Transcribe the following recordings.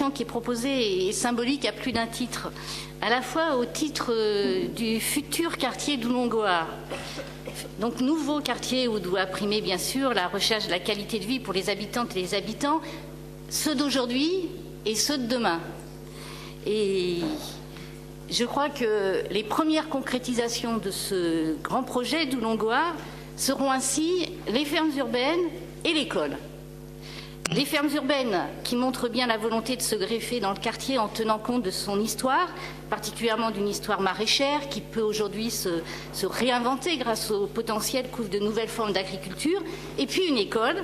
l'éducation qui est proposée est symbolique à plus d'un titre, à la fois au titre du futur quartier d'Oulongoar. Donc nouveau quartier où doit primer bien sûr la recherche de la qualité de vie pour les habitantes et les habitants, ceux d'aujourd'hui et ceux de demain. Et je crois que les premières concrétisations de ce grand projet d'Oulongoar seront ainsi les fermes urbaines et l'école. Les fermes urbaines qui montrent bien la volonté de se greffer dans le quartier en tenant compte de son histoire, particulièrement d'une histoire maraîchère qui peut aujourd'hui se réinventer grâce au potentiel qu'ouvrent de nouvelles formes d'agriculture, et puis une école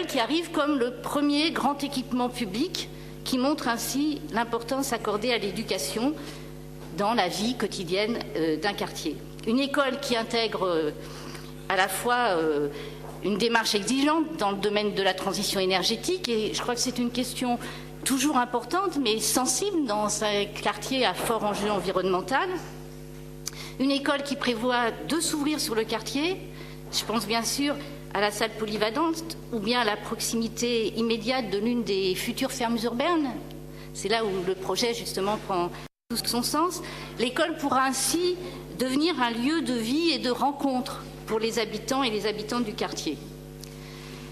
qui arrive comme le premier grand équipement public qui montre ainsi l'importance accordée à l'éducation dans la vie quotidienne d'un quartier. Une école qui intègre à la fois une démarche exigeante dans le domaine de la transition énergétique, et je crois que c'est une question toujours importante mais sensible dans un quartier à fort enjeu environnemental. Une école qui prévoit de s'ouvrir sur le quartier, je pense bien sûr à la salle polyvalente ou bien à la proximité immédiate de l'une des futures fermes urbaines. C'est là où le projet justement prend tout son sens. L'école pourra ainsi devenir un lieu de vie et de rencontre pour les habitants et les habitantes du quartier.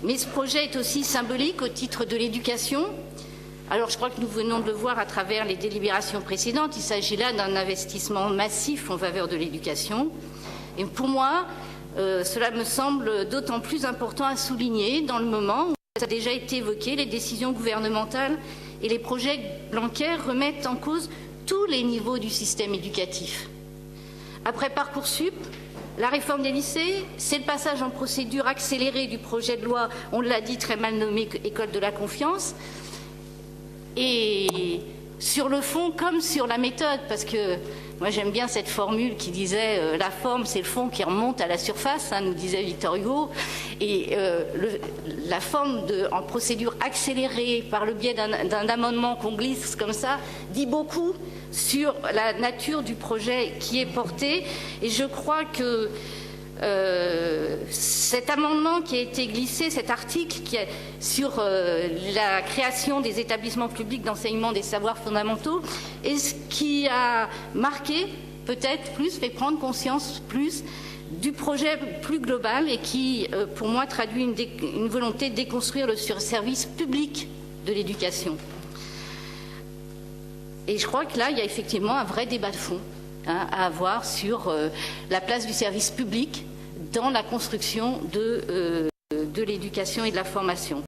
Mais ce projet est aussi symbolique au titre de l'éducation. Alors je crois que nous venons de le voir à travers les délibérations précédentes, il s'agit là d'un investissement massif en faveur de l'éducation. Et pour moi, cela me semble d'autant plus important à souligner dans le moment où ça a déjà été évoqué, les décisions gouvernementales et les projets Blanquer remettent en cause tous les niveaux du système éducatif. Après Parcoursup, la réforme des lycées, c'est le passage en procédure accélérée du projet de loi, on l'a dit, très mal nommé École de la confiance. Et sur le fond comme sur la méthode, parce que moi j'aime bien cette formule qui disait la forme c'est le fond qui remonte à la surface, nous disait Victor Hugo, et la forme en procédure accélérée par le biais d'un amendement qu'on glisse comme ça dit beaucoup sur la nature du projet qui est porté. Et je crois que cet amendement qui a été glissé, cet article sur la création des établissements publics d'enseignement des savoirs fondamentaux, est ce qui a marqué peut-être plus, fait prendre conscience plus du projet plus global et qui, pour moi, traduit une volonté de déconstruire le service public de l'éducation. Et je crois que là, il y a effectivement un vrai débat de fond à avoir sur la place du service public dans la construction de l'éducation et de la formation.